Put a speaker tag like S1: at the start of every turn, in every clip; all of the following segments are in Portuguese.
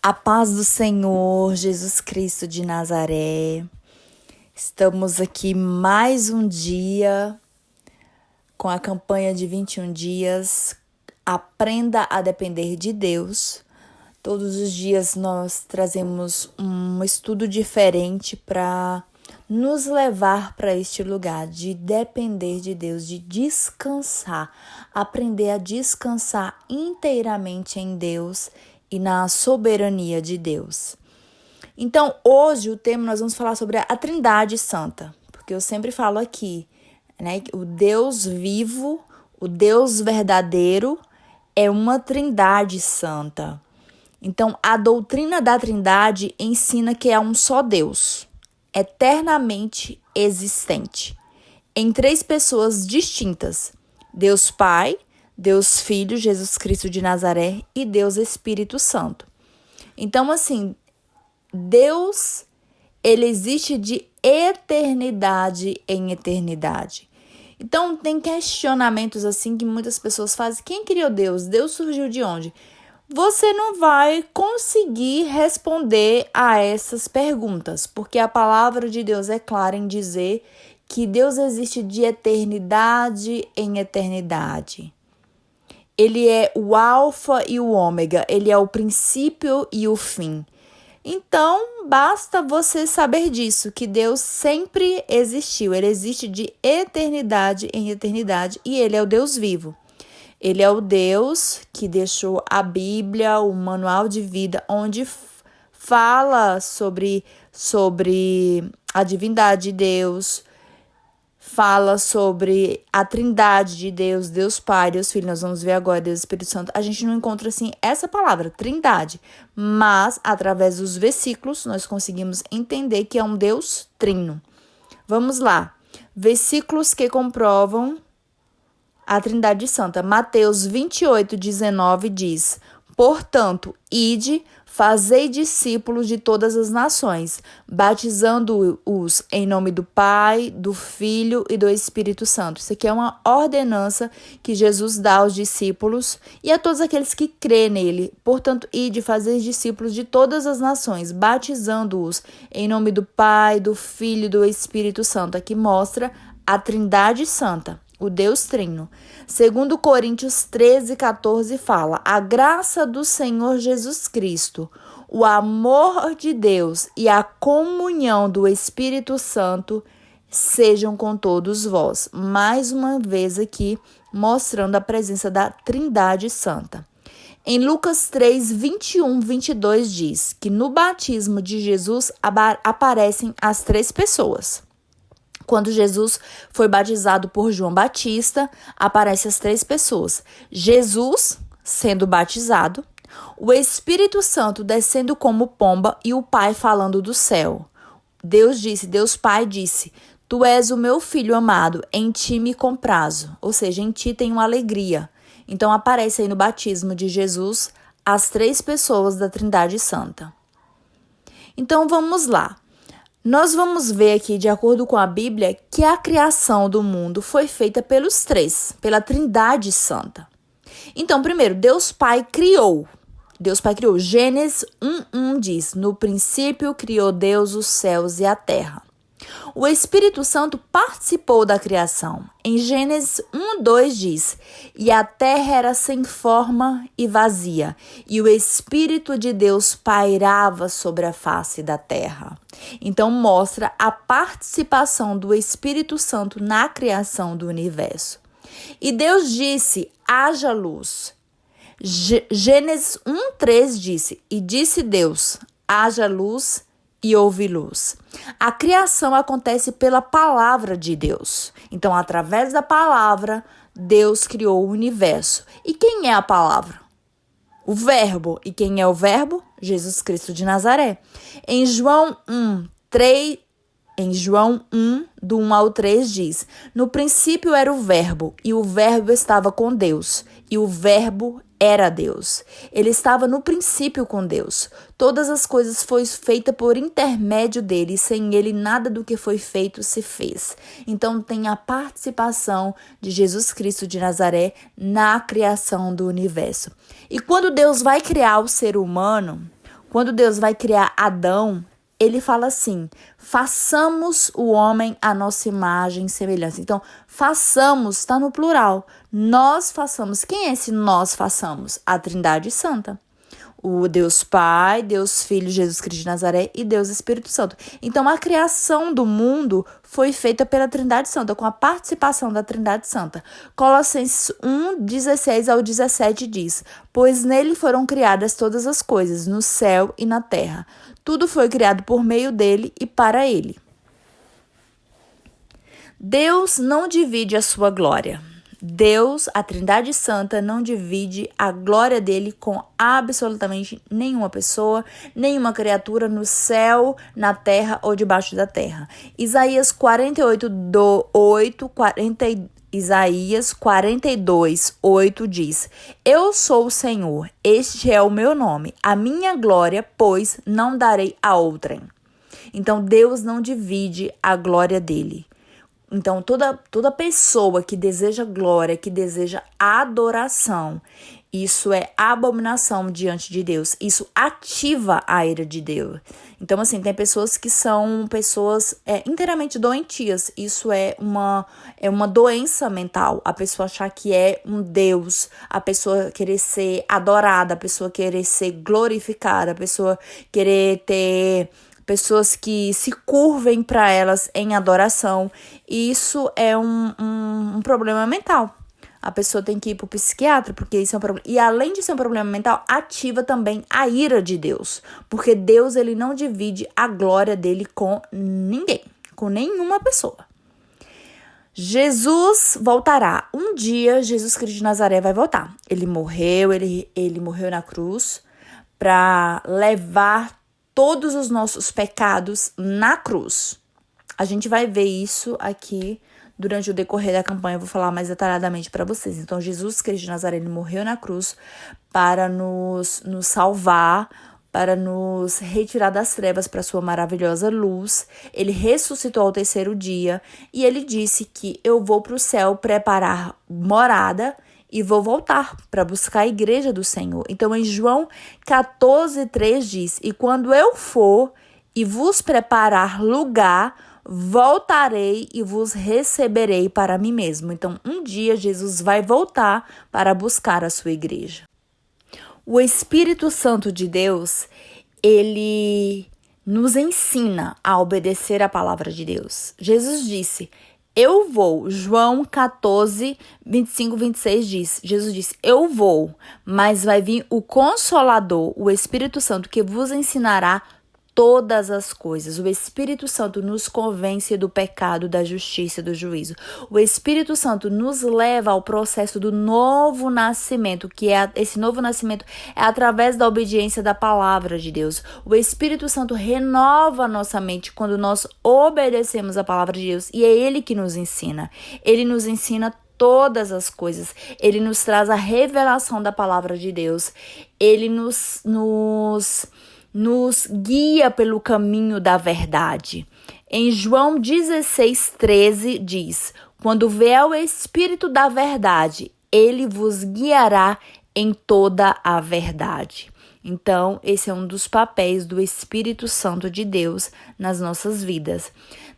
S1: A paz do Senhor Jesus Cristo de Nazaré. Estamos aqui mais um dia com a campanha de 21 dias. Aprenda a depender de Deus. Todos os dias nós trazemos um estudo diferente para nos levar para este lugar de depender de Deus, de descansar, aprender a descansar inteiramente em Deus e na soberania de Deus. Então, hoje o tema nós vamos falar sobre a Trindade Santa, porque eu sempre falo aqui, né, o Deus vivo, o Deus verdadeiro é uma Trindade Santa. Então, a doutrina da Trindade ensina que é um só Deus, eternamente existente, em três pessoas distintas: Deus Pai, Deus Filho, Jesus Cristo de Nazaré e Deus Espírito Santo. Então, assim, Deus, ele existe de eternidade em eternidade. Então, tem questionamentos assim que muitas pessoas fazem. Quem criou Deus? Deus surgiu de onde? Você não vai conseguir responder a essas perguntas, porque a palavra de Deus é clara em dizer que Deus existe de eternidade em eternidade. Ele é o alfa e o ômega, ele é o princípio e o fim. Então, basta você saber disso, que Deus sempre existiu, ele existe de eternidade em eternidade e ele é o Deus vivo. Ele é o Deus que deixou a Bíblia, o manual de vida, onde fala sobre a divindade de Deus, fala sobre a Trindade de Deus, Deus Pai, Deus Filho. Nós vamos ver agora Deus Espírito Santo. A gente não encontra assim essa palavra, Trindade, mas através dos versículos nós conseguimos entender que é um Deus trino. Vamos lá, versículos que comprovam a Trindade Santa. Mateus 28:19 diz: portanto, ide, fazei discípulos de todas as nações, batizando-os em nome do Pai, do Filho e do Espírito Santo. Isso aqui é uma ordenança que Jesus dá aos discípulos e a todos aqueles que crêem nele. Portanto, ide, fazei discípulos de todas as nações, batizando-os em nome do Pai, do Filho e do Espírito Santo. Aqui mostra a Trindade Santa, o Deus Trino. Segundo Coríntios 13:14 fala: a graça do Senhor Jesus Cristo, o amor de Deus e a comunhão do Espírito Santo sejam com todos vós. Mais uma vez aqui, mostrando a presença da Trindade Santa. Em Lucas 3:21-22 diz que no batismo de Jesus aparecem as três pessoas. Quando Jesus foi batizado por João Batista, aparecem as três pessoas: Jesus sendo batizado, o Espírito Santo descendo como pomba e o Pai falando do céu. Deus Pai disse: tu és o meu filho amado, em ti me comprazo, ou seja, em ti tenho alegria. Então aparece aí no batismo de Jesus as três pessoas da Trindade Santa. Então vamos lá. Nós vamos ver aqui, de acordo com a Bíblia, que a criação do mundo foi feita pelos três, pela Trindade Santa. Então, primeiro, Deus Pai criou. Gênesis 1:1 diz: no princípio criou Deus os céus e a terra. O Espírito Santo participou da criação. Em Gênesis 1:2 diz: e a terra era sem forma e vazia, e o Espírito de Deus pairava sobre a face da terra. Então mostra a participação do Espírito Santo na criação do universo. E Deus disse: haja luz. Gênesis 1:3 disse: e disse Deus: haja luz, e houve luz. A criação acontece pela palavra de Deus. Então, através da palavra, Deus criou o universo. E quem é a palavra? O Verbo. E quem é o Verbo? Jesus Cristo de Nazaré. Em João 1, do 1 ao 3 diz: no princípio era o Verbo, e o Verbo estava com Deus, e o Verbo era Deus. Ele estava no princípio com Deus. Todas as coisas foram feitas por intermédio dele, e sem ele nada do que foi feito se fez. Então tem a participação de Jesus Cristo de Nazaré na criação do universo. E quando Deus vai criar o ser humano, Quando Deus vai criar Adão, ele fala assim: façamos o homem à nossa imagem e semelhança. Então, façamos está no plural. Nós façamos. Quem é esse nós façamos? A Trindade Santa. O Deus Pai, Deus Filho, Jesus Cristo de Nazaré e Deus Espírito Santo. Então, a criação do mundo foi feita pela Trindade Santa, com a participação da Trindade Santa. Colossenses 1, 16 ao 17 diz: pois nele foram criadas todas as coisas, no céu e na terra. Tudo foi criado por meio dele e para ele. Deus não divide a sua glória. Deus, a Trindade Santa, não divide a glória dele com absolutamente nenhuma pessoa, nenhuma criatura no céu, na terra ou debaixo da terra. Isaías 42, 8 diz: eu sou o Senhor, este é o meu nome, a minha glória, pois não darei a outrem. Então, Deus não divide a glória dele. Então, toda pessoa que deseja glória, que deseja adoração, isso é abominação diante de Deus. Isso ativa a ira de Deus. Então, assim, tem pessoas que são pessoas inteiramente doentias. Isso é uma doença mental. A pessoa achar que é um Deus, a pessoa querer ser adorada, a pessoa querer ser glorificada, a pessoa querer ter pessoas que se curvem para elas em adoração. Isso é um problema mental. A pessoa tem que ir para o psiquiatra, porque isso é um problema. E além de ser um problema mental, ativa também a ira de Deus. Porque Deus, ele não divide a glória dele com ninguém, com nenhuma pessoa. Jesus voltará. Um dia, Jesus Cristo de Nazaré vai voltar. Ele morreu na cruz para levar todos os nossos pecados na cruz. A gente vai ver isso aqui durante o decorrer da campanha. Eu vou falar mais detalhadamente para vocês. Então, Jesus Cristo de Nazaré, ele morreu na cruz para nos salvar, para nos retirar das trevas para sua maravilhosa luz. Ele ressuscitou ao terceiro dia e ele disse que eu vou para o céu preparar morada e vou voltar para buscar a igreja do Senhor. Então, em João 14:3 diz: e quando eu for e vos preparar lugar, voltarei e vos receberei para mim mesmo. Então, um dia Jesus vai voltar para buscar a sua igreja. O Espírito Santo de Deus, ele nos ensina a obedecer a palavra de Deus. Jesus disse: eu vou. João 14, 25, 26 diz, Jesus disse: eu vou, mas vai vir o Consolador, o Espírito Santo, que vos ensinará todas as coisas. O Espírito Santo nos convence do pecado, da justiça e do juízo. O Espírito Santo nos leva ao processo do novo nascimento, esse novo nascimento é através da obediência da palavra de Deus. O Espírito Santo renova a nossa mente quando nós obedecemos a palavra de Deus, e é Ele que nos ensina. Ele nos ensina todas as coisas. Ele nos traz a revelação da palavra de Deus. Ele nos guia pelo caminho da verdade. Em João 16:13 diz: quando vier o Espírito da verdade, ele vos guiará em toda a verdade. Então, esse é um dos papéis do Espírito Santo de Deus nas nossas vidas.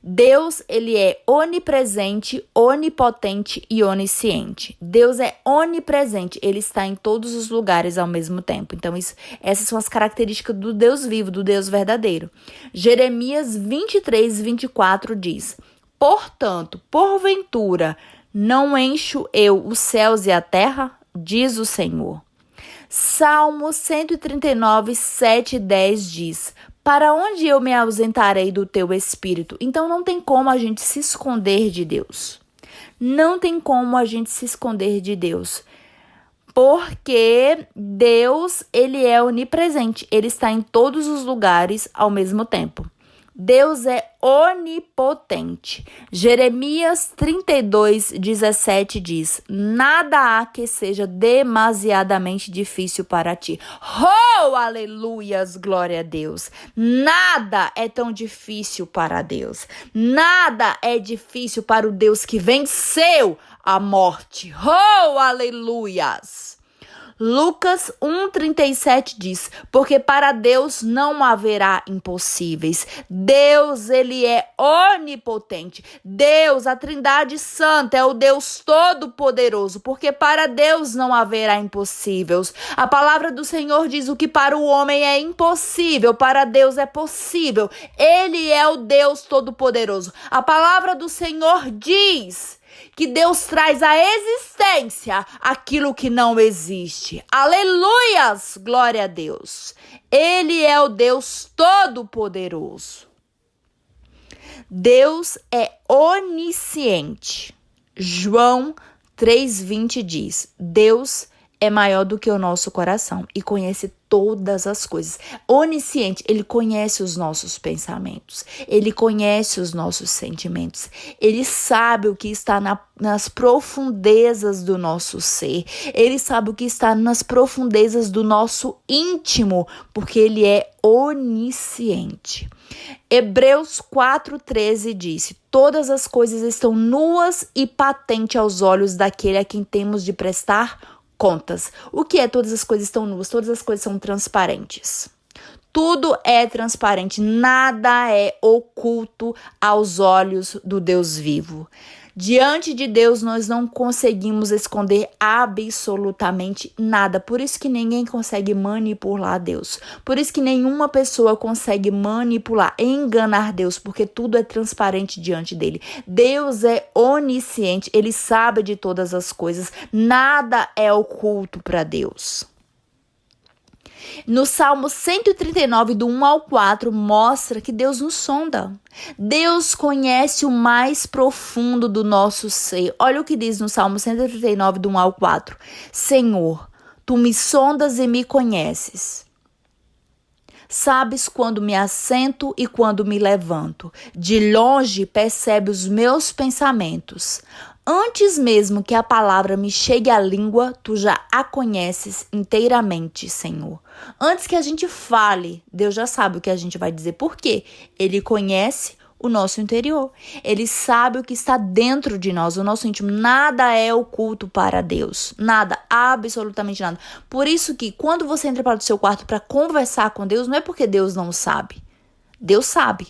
S1: Deus, ele é onipresente, onipotente e onisciente. Deus é onipresente, ele está em todos os lugares ao mesmo tempo. Então, essas são as características do Deus vivo, do Deus verdadeiro. Jeremias 23:24 diz: portanto, porventura, não encho eu os céus e a terra? Diz o Senhor. Salmo 139, 7 e 10 diz: para onde eu me ausentarei do teu espírito? Então não tem como a gente se esconder de Deus. Não tem como a gente se esconder de Deus. Porque Deus, ele é onipresente. Ele está em todos os lugares ao mesmo tempo. Deus é onipotente. Jeremias 32:17 diz: nada há que seja demasiadamente difícil para ti. Oh, aleluias, glória a Deus. Nada é tão difícil para Deus. Nada é difícil para o Deus que venceu a morte. Oh, aleluias. Lucas 1:37 diz: porque para Deus não haverá impossíveis. Deus, ele é onipotente. Deus, a Trindade Santa, é o Deus Todo-Poderoso, porque para Deus não haverá impossíveis. A palavra do Senhor diz: o que para o homem é impossível, para Deus é possível. Ele é o Deus Todo-Poderoso. A palavra do Senhor diz que Deus traz à existência aquilo que não existe. Aleluias! Glória a Deus. Ele é o Deus Todo-Poderoso. Deus é onisciente. João 3:20 diz: Deus é maior do que o nosso coração e conhece todas as coisas. Onisciente, ele conhece os nossos pensamentos, ele conhece os nossos sentimentos, ele sabe o que está nas profundezas do nosso ser, ele sabe o que está nas profundezas do nosso íntimo, porque ele é onisciente. Hebreus 4:13 disse: todas as coisas estão nuas e patentes aos olhos daquele a quem temos de prestar contas. O que é todas as coisas estão nuas? Todas as coisas são transparentes. Tudo é transparente, nada é oculto aos olhos do Deus vivo. Diante de Deus, nós não conseguimos esconder absolutamente nada. Por isso que ninguém consegue manipular Deus. Por isso que nenhuma pessoa consegue manipular, enganar Deus, porque tudo é transparente diante dele. Deus é onisciente, ele sabe de todas as coisas. Nada é oculto para Deus. No Salmo 139, do 1 ao 4, mostra que Deus nos sonda. Deus conhece o mais profundo do nosso ser. Olha o que diz no Salmo 139, do 1 ao 4. Senhor, tu me sondas e me conheces. Sabes quando me assento e quando me levanto. De longe percebe os meus pensamentos. Antes mesmo que a palavra me chegue à língua, tu já a conheces inteiramente, Senhor. Antes que a gente fale, Deus já sabe o que a gente vai dizer. Por quê? Ele conhece o nosso interior. Ele sabe o que está dentro de nós, o nosso íntimo. Nada é oculto para Deus. Nada, absolutamente nada. Por isso que quando você entra para o seu quarto para conversar com Deus, não é porque Deus não sabe. Deus sabe.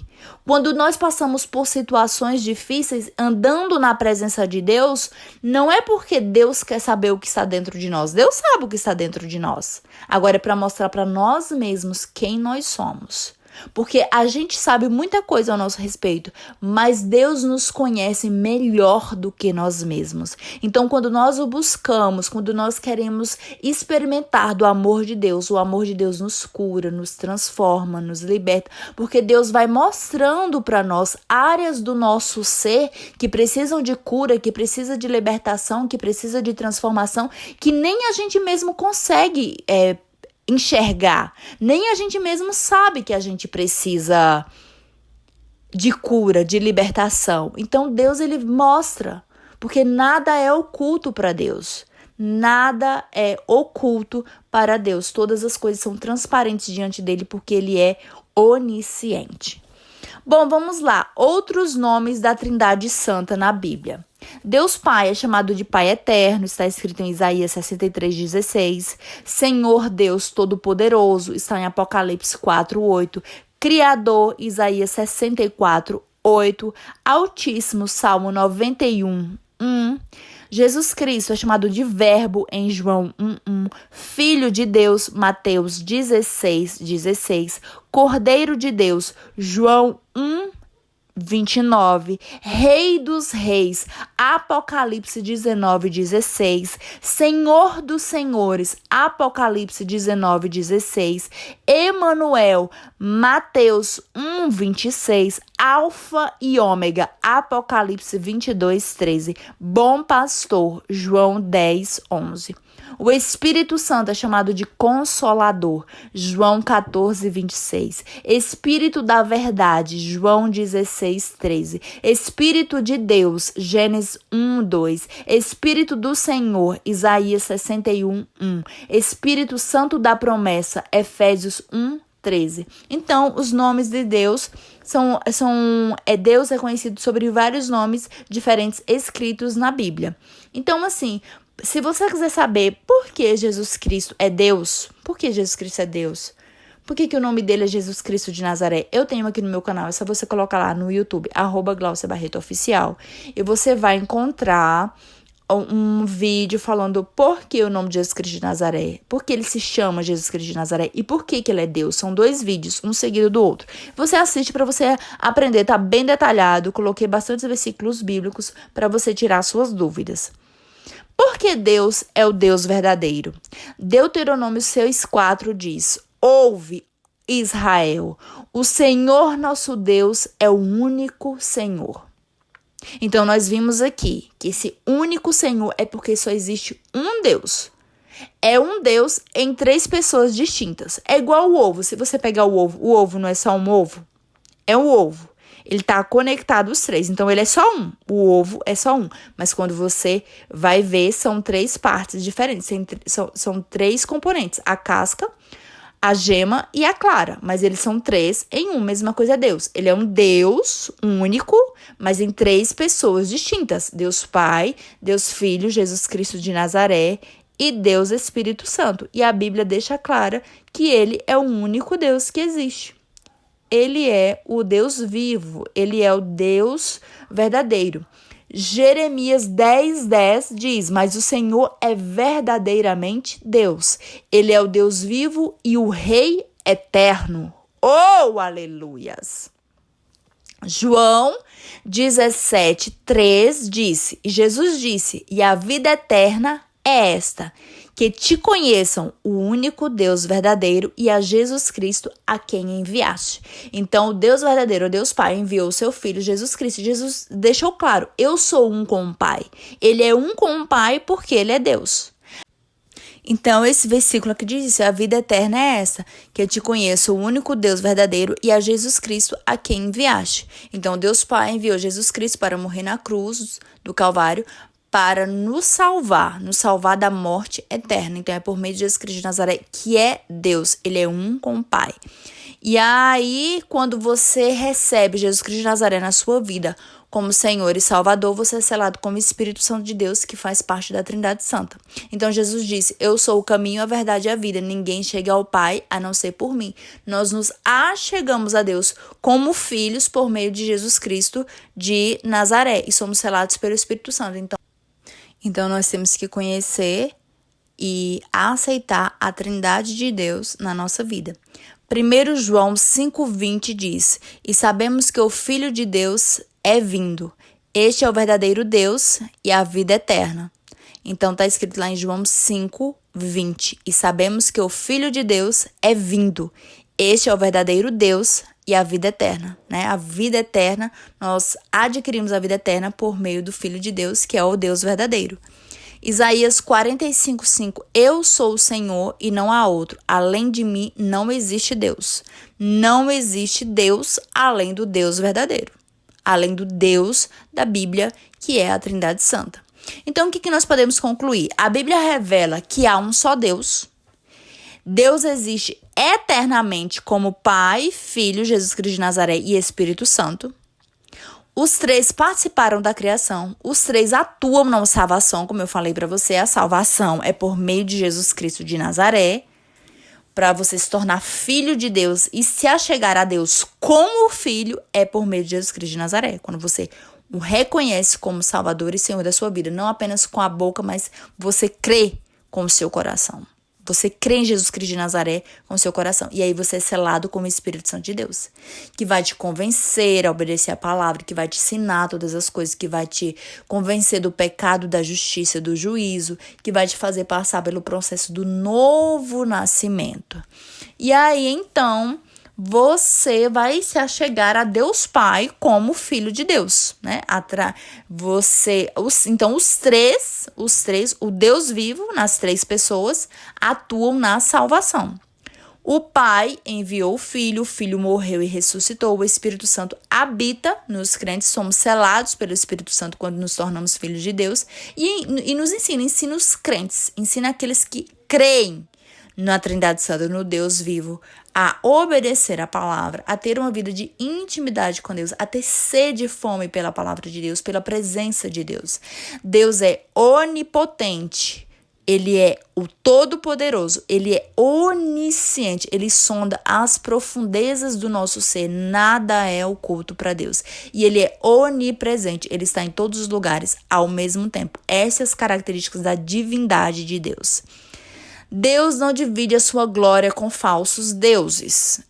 S1: Quando nós passamos por situações difíceis, andando na presença de Deus, não é porque Deus quer saber o que está dentro de nós. Deus sabe o que está dentro de nós. Agora é para mostrar para nós mesmos quem nós somos. Porque a gente sabe muita coisa ao nosso respeito, mas Deus nos conhece melhor do que nós mesmos. Então, quando nós o buscamos, quando nós queremos experimentar do amor de Deus, o amor de Deus nos cura, nos transforma, nos liberta, porque Deus vai mostrando para nós áreas do nosso ser que precisam de cura, que precisa de libertação, que precisa de transformação, que nem a gente mesmo consegue enxergar. Nem a gente mesmo sabe que a gente precisa de cura, de libertação. Então Deus, ele mostra, porque nada é oculto para Deus. Nada é oculto para Deus. Todas as coisas são transparentes diante dele, porque ele é onisciente. Bom, vamos lá. Outros nomes da Trindade Santa na Bíblia. Deus Pai é chamado de Pai Eterno, está escrito em Isaías 63:16. Senhor Deus Todo-Poderoso, está em Apocalipse 4:8. Criador, Isaías 64:8. Altíssimo, Salmo 91:1. Jesus Cristo é chamado de Verbo em João 1:1. Filho de Deus, Mateus 16:16. Cordeiro de Deus, João 1:29, Rei dos Reis, Apocalipse 19:16, Senhor dos Senhores, Apocalipse 19:16, Emanuel, Mateus 1:26, Alfa e Ômega, Apocalipse 22:13, Bom Pastor, João 10:11. O Espírito Santo é chamado de Consolador, João 14:26. Espírito da Verdade, João 16:13. Espírito de Deus, Gênesis 1:2. Espírito do Senhor, Isaías 61:1. Espírito Santo da Promessa, Efésios 1:13. Então, os nomes de Deus Deus é conhecido sobre vários nomes diferentes escritos na Bíblia. Então, assim, Se você quiser saber por que Jesus Cristo é Deus, por que Jesus Cristo é Deus, por que o nome dele é Jesus Cristo de Nazaré, eu tenho aqui no meu canal, é só você colocar lá no YouTube, @GlauciaBarretoOficial, e você vai encontrar um vídeo falando por que o nome de Jesus Cristo de Nazaré, por que ele se chama Jesus Cristo de Nazaré e por que ele é Deus. São 2 vídeos, um seguido do outro. Você assiste para você aprender, tá bem detalhado, coloquei bastantes versículos bíblicos para você tirar suas dúvidas. Porque Deus é o Deus verdadeiro. Deuteronômio 6,4 diz: Ouve, Israel, o Senhor nosso Deus é o único Senhor. Então, nós vimos aqui que esse único Senhor é porque só existe um Deus. É um Deus em 3 pessoas distintas. É igual o ovo. Se você pegar o ovo não é só um ovo? É um ovo. Ele está conectado os 3, então ele é só um. O ovo é só um. Mas quando você vai ver, são 3 partes diferentes. São 3 componentes. A casca, a gema e a clara, mas eles são 3 em um, mesma coisa é Deus. Ele é um Deus único, mas em 3 pessoas distintas. Deus Pai, Deus Filho, Jesus Cristo de Nazaré e Deus Espírito Santo. E a Bíblia deixa clara que ele é o único Deus que existe. Ele é o Deus vivo, ele é o Deus verdadeiro. Jeremias 10:10 diz: Mas o Senhor é verdadeiramente Deus. Ele é o Deus vivo e o Rei eterno. Oh, aleluias! João 17:3 disse: E Jesus disse: E a vida eterna é esta, que te conheçam o único Deus verdadeiro e a Jesus Cristo a quem enviaste. Então, o Deus verdadeiro, o Deus Pai, enviou o seu Filho Jesus Cristo. Jesus deixou claro, eu sou um com o Pai. Ele é um com o Pai porque ele é Deus. Então, esse versículo aqui diz isso, a vida eterna é essa, que te conheço o único Deus verdadeiro e a Jesus Cristo a quem enviaste. Então, Deus Pai enviou Jesus Cristo para morrer na cruz do Calvário, para nos salvar da morte eterna. Então, é por meio de Jesus Cristo de Nazaré, que é Deus. Ele é um com o Pai. E aí, quando você recebe Jesus Cristo de Nazaré na sua vida como Senhor e Salvador, você é selado como Espírito Santo de Deus, que faz parte da Trindade Santa. Então, Jesus disse, eu sou o caminho, a verdade e a vida. Ninguém chega ao Pai a não ser por mim. Nós nos achegamos a Deus como filhos por meio de Jesus Cristo de Nazaré. E somos selados pelo Espírito Santo. Então, nós temos que conhecer e aceitar a Trindade de Deus na nossa vida. 1 João 5,20 diz, e sabemos que o Filho de Deus é vindo. Este é o verdadeiro Deus e a vida eterna. Então, está escrito lá em João 5,20, e sabemos que o Filho de Deus é vindo. Este é o verdadeiro Deus e a vida eterna, né? A vida eterna, nós adquirimos a vida eterna por meio do Filho de Deus, que é o Deus verdadeiro. Isaías 45:5, eu sou o Senhor e não há outro. Além de mim não existe Deus. Não existe Deus além do Deus verdadeiro. Além do Deus da Bíblia, que é a Trindade Santa. Então, o que nós podemos concluir? A Bíblia revela que há um só Deus. Deus existe eternamente como Pai, Filho, Jesus Cristo de Nazaré e Espírito Santo. Os 3 participaram da criação. Os 3 atuam na salvação, como eu falei para você. A salvação é por meio de Jesus Cristo de Nazaré, para você se tornar filho de Deus e se achegar a Deus como filho é por meio de Jesus Cristo de Nazaré. Quando você o reconhece como Salvador e Senhor da sua vida, não apenas com a boca, mas você crê com o seu coração. Você crê em Jesus Cristo de Nazaré com o seu coração. E aí você é selado como o Espírito Santo de Deus, que vai te convencer a obedecer a palavra, que vai te ensinar todas as coisas, que vai te convencer do pecado, da justiça, do juízo, que vai te fazer passar pelo processo do novo nascimento. E aí, então, você vai se achegar a Deus Pai como filho de Deus, né? Então, os três, o Deus vivo nas 3 pessoas atuam na salvação. O Pai enviou o Filho morreu e ressuscitou, o Espírito Santo habita nos crentes, somos selados pelo Espírito Santo quando nos tornamos filhos de Deus e nos ensina os crentes, ensina aqueles que creem na Trindade Santa, no Deus vivo, a obedecer a palavra, a ter uma vida de intimidade com Deus, a ter sede e fome pela palavra de Deus, pela presença de Deus. Deus é onipotente. Ele é o Todo-Poderoso, ele é onisciente, ele sonda as profundezas do nosso ser, nada é oculto para Deus. E ele é onipresente, ele está em todos os lugares ao mesmo tempo. Essas características da divindade de Deus. Deus não divide a sua glória com falsos deuses.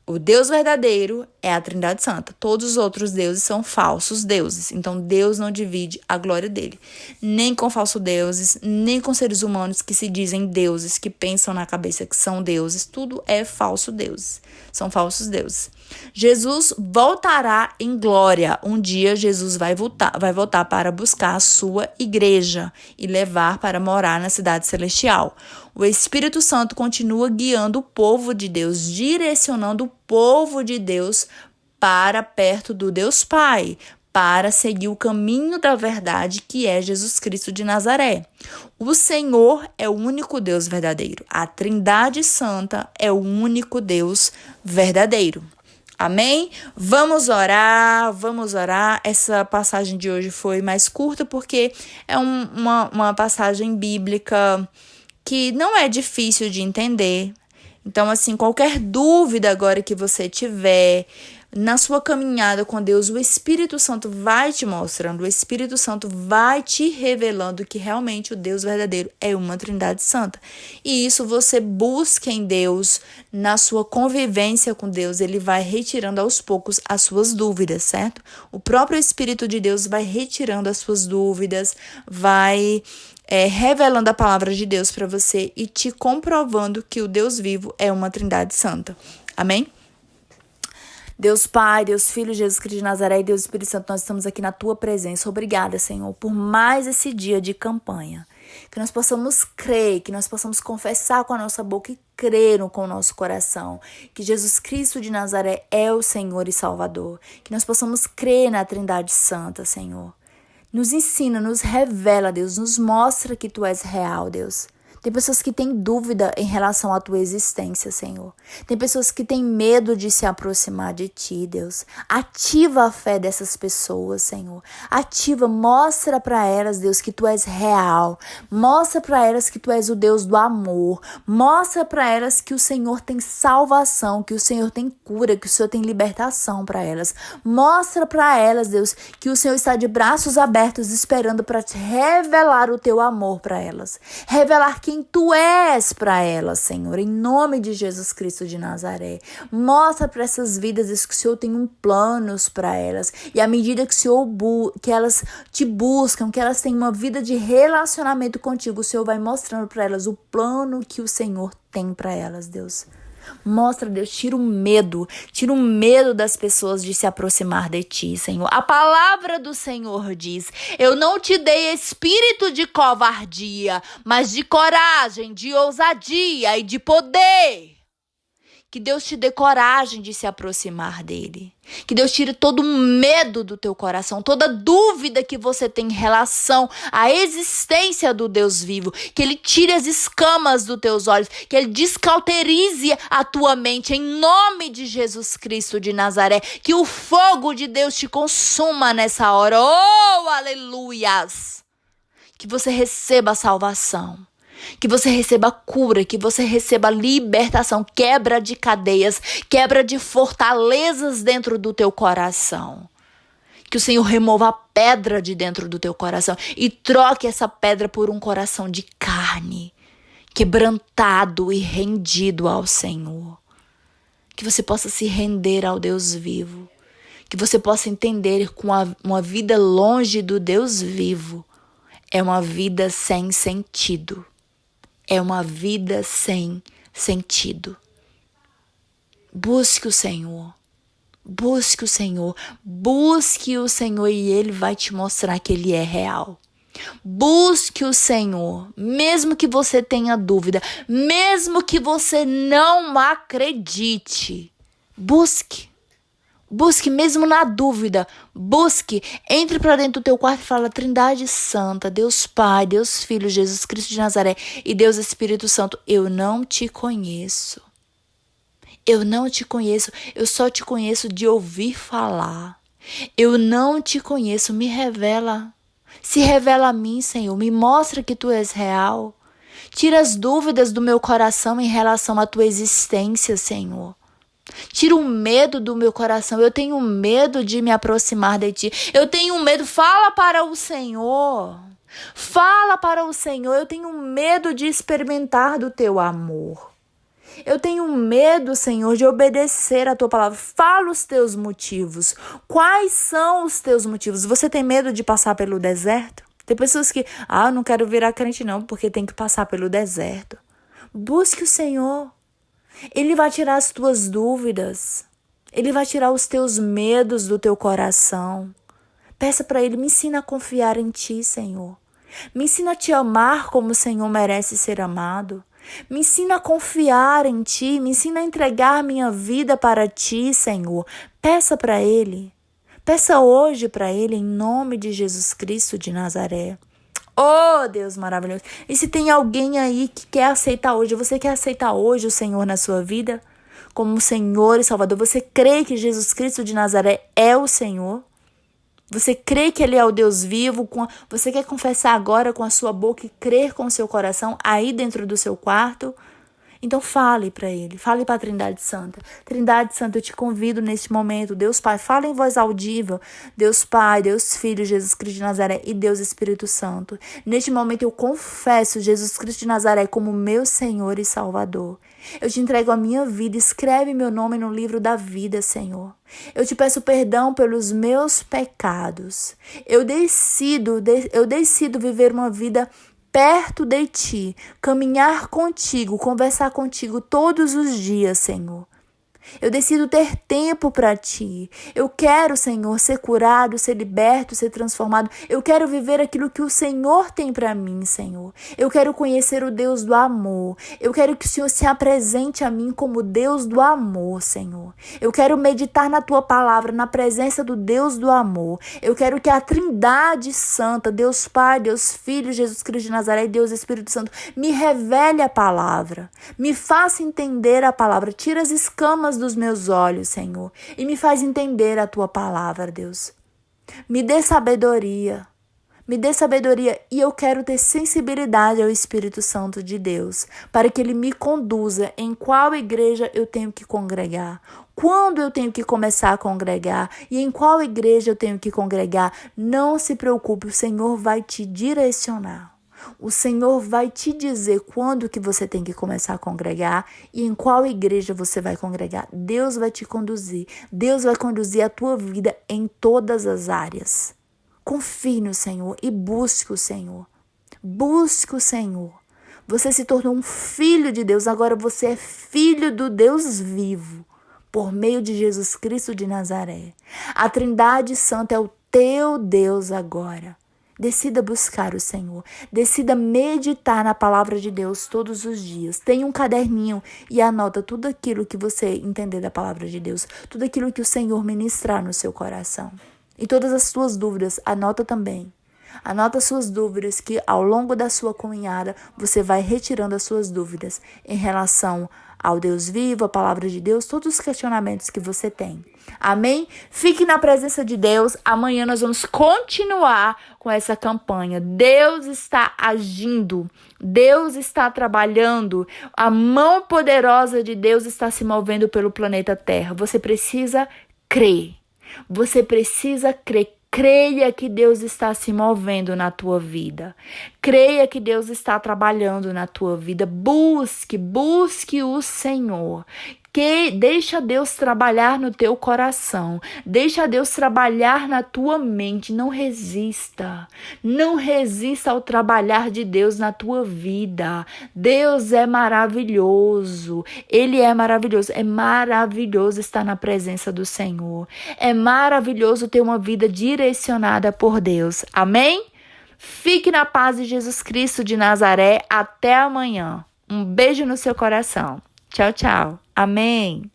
S1: O Deus verdadeiro é a Trindade Santa. Todos os outros deuses são falsos deuses. Então, Deus não divide a glória dele. Nem com falsos deuses, nem com seres humanos que se dizem deuses, que pensam na cabeça que são deuses. Tudo é falso deuses. São falsos deuses. Jesus voltará em glória. Um dia, Jesus vai voltar para buscar a sua igreja e levar para morar na cidade celestial. O Espírito Santo continua guiando o povo de Deus, direcionando o povo de Deus para perto do Deus Pai, para seguir o caminho da verdade que é Jesus Cristo de Nazaré. O Senhor é o único Deus verdadeiro. A Trindade Santa é o único Deus verdadeiro. Amém? Vamos orar. Essa passagem de hoje foi mais curta porque é uma passagem bíblica que não é difícil de entender. Então, assim, qualquer dúvida agora que você tiver na sua caminhada com Deus, o Espírito Santo vai te mostrando, o Espírito Santo vai te revelando que realmente o Deus verdadeiro é uma Trindade Santa. E isso você busca em Deus, na sua convivência com Deus, ele vai retirando aos poucos as suas dúvidas, certo? O próprio Espírito de Deus vai retirando as suas dúvidas, vai revelando a palavra de Deus para você e te comprovando que o Deus vivo é uma Trindade Santa. Amém? Deus Pai, Deus Filho, Jesus Cristo de Nazaré e Deus Espírito Santo, nós estamos aqui na Tua presença. Obrigada, Senhor, por mais esse dia de campanha. Que nós possamos crer, que nós possamos confessar com a nossa boca e crer com o nosso coração. Que Jesus Cristo de Nazaré é o Senhor e Salvador. Que nós possamos crer na Trindade Santa, Senhor. Nos ensina, nos revela, Deus, nos mostra que Tu és real, Deus. Tem pessoas que têm dúvida em relação à Tua existência, Senhor. Tem pessoas que têm medo de se aproximar de Ti, Deus. Ativa a fé dessas pessoas, Senhor. Ativa, mostra para elas, Deus, que Tu és real. Mostra para elas que Tu és o Deus do amor. Mostra para elas que o Senhor tem salvação, que o Senhor tem cura, que o Senhor tem libertação para elas. Mostra para elas, Deus, que o Senhor está de braços abertos esperando para te revelar o Teu amor para elas. Revelar quem Tu és para elas, Senhor, em nome de Jesus Cristo de Nazaré. Mostra para essas vidas que o Senhor tem planos para elas. E à medida que o Senhor que elas te buscam, que elas têm uma vida de relacionamento contigo, o Senhor vai mostrando para elas o plano que o Senhor tem para elas, Deus. Mostra, Deus, tira o medo das pessoas de se aproximar de Ti, Senhor. A palavra do Senhor diz: eu não te dei espírito de covardia, mas de coragem, de ousadia e de poder. Que Deus te dê coragem de se aproximar dele. Que Deus tire todo o medo do teu coração, toda dúvida que você tem em relação à existência do Deus vivo. Que Ele tire as escamas dos teus olhos, que Ele descauterize a tua mente em nome de Jesus Cristo de Nazaré. Que o fogo de Deus te consuma nessa hora. Oh, aleluias! Que você receba a salvação. Que você receba cura, que você receba libertação, quebra de cadeias, quebra de fortalezas dentro do teu coração. Que o Senhor remova a pedra de dentro do teu coração e troque essa pedra por um coração de carne, quebrantado e rendido ao Senhor. Que você possa se render ao Deus vivo, que você possa entender que uma vida longe do Deus vivo é uma vida sem sentido. É uma vida sem sentido. Busque o Senhor. Busque o Senhor. Busque o Senhor e Ele vai te mostrar que Ele é real. Busque o Senhor, mesmo que você tenha dúvida, mesmo que você não acredite. Busque. Busque mesmo na dúvida. Busque, entre para dentro do teu quarto e fala: Trindade Santa, Deus Pai, Deus Filho, Jesus Cristo de Nazaré e Deus Espírito Santo, eu não te conheço. Eu não te conheço, eu só te conheço de ouvir falar. Eu não te conheço, me revela. Se revela a mim, Senhor, me mostra que tu és real. Tira as dúvidas do meu coração em relação à tua existência, Senhor. Tira o medo do meu coração. Eu tenho medo de me aproximar de ti. Eu tenho medo. Fala para o Senhor. Fala para o Senhor. Eu tenho medo de experimentar do teu amor. Eu tenho medo, Senhor, de obedecer a tua palavra. Fala os teus motivos. Quais são os teus motivos? Você tem medo de passar pelo deserto? Tem pessoas que, eu não quero virar crente não, porque tem que passar pelo deserto. Busque o Senhor. Ele vai tirar as tuas dúvidas. Ele vai tirar os teus medos do teu coração. Peça para Ele, me ensina a confiar em Ti, Senhor. Me ensina a Te amar como o Senhor merece ser amado. Me ensina a confiar em Ti, me ensina a entregar minha vida para Ti, Senhor. Peça para Ele. Peça hoje para Ele, em nome de Jesus Cristo de Nazaré. Oh, Deus maravilhoso. E se tem alguém aí que quer aceitar hoje, você quer aceitar hoje o Senhor na sua vida? Como Senhor e Salvador, você crê que Jesus Cristo de Nazaré é o Senhor? Você crê que Ele é o Deus vivo? Você quer confessar agora com a sua boca e crer com o seu coração aí dentro do seu quarto? Então fale para Ele, fale para a Trindade Santa. Trindade Santa, eu te convido neste momento, Deus Pai, fala em voz audível. Deus Pai, Deus Filho, Jesus Cristo de Nazaré e Deus Espírito Santo. Neste momento eu confesso Jesus Cristo de Nazaré como meu Senhor e Salvador. Eu te entrego a minha vida, escreve meu nome no livro da vida, Senhor. Eu te peço perdão pelos meus pecados. Eu decido viver uma vida perto de Ti, caminhar contigo, conversar contigo todos os dias, Senhor. Eu decido ter tempo para Ti. Eu quero, Senhor, ser curado, ser liberto, ser transformado. Eu quero viver aquilo que o Senhor tem para mim, Senhor. Eu quero conhecer o Deus do amor. Eu quero que o Senhor se apresente a mim como Deus do amor, Senhor. Eu quero meditar na Tua palavra, na presença do Deus do amor. Eu quero que a Trindade Santa, Deus Pai, Deus Filho, Jesus Cristo de Nazaré e Deus Espírito Santo, me revele a palavra. Me faça entender a palavra. Tira as escamas dos meus olhos, Senhor, e me faz entender a Tua palavra, Deus. Me dê sabedoria e eu quero ter sensibilidade ao Espírito Santo de Deus, para que Ele me conduza em qual igreja eu tenho que congregar, quando eu tenho que começar a congregar e em qual igreja eu tenho que congregar. Não se preocupe, o Senhor vai te direcionar. O Senhor vai te dizer quando que você tem que começar a congregar e em qual igreja você vai congregar. Deus vai te conduzir. Deus vai conduzir a tua vida em todas as áreas. Confie no Senhor e busque o Senhor. Busque o Senhor. Você se tornou um filho de Deus. Agora você é filho do Deus vivo, por meio de Jesus Cristo de Nazaré. A Trindade Santa é o teu Deus agora. Decida buscar o Senhor. Decida meditar na palavra de Deus todos os dias. Tenha um caderninho e anota tudo aquilo que você entender da palavra de Deus. Tudo aquilo que o Senhor ministrar no seu coração. E todas as suas dúvidas, anota também. Anota suas dúvidas, que ao longo da sua caminhada você vai retirando as suas dúvidas em relação ao Deus vivo, a palavra de Deus, todos os questionamentos que você tem. Amém? Fique na presença de Deus. Amanhã nós vamos continuar com essa campanha. Deus está agindo. Deus está trabalhando. A mão poderosa de Deus está se movendo pelo planeta Terra. Você precisa crer. Você precisa crer. Creia que Deus está se movendo na tua vida. Creia que Deus está trabalhando na tua vida. Busque o Senhor. Deixa Deus trabalhar no teu coração. Deixa Deus trabalhar na tua mente. Não resista. Não resista ao trabalhar de Deus na tua vida. Deus é maravilhoso. Ele é maravilhoso. É maravilhoso estar na presença do Senhor. É maravilhoso ter uma vida direcionada por Deus. Amém? Fique na paz de Jesus Cristo de Nazaré. Até amanhã. Um beijo no seu coração. Tchau, tchau. Amém.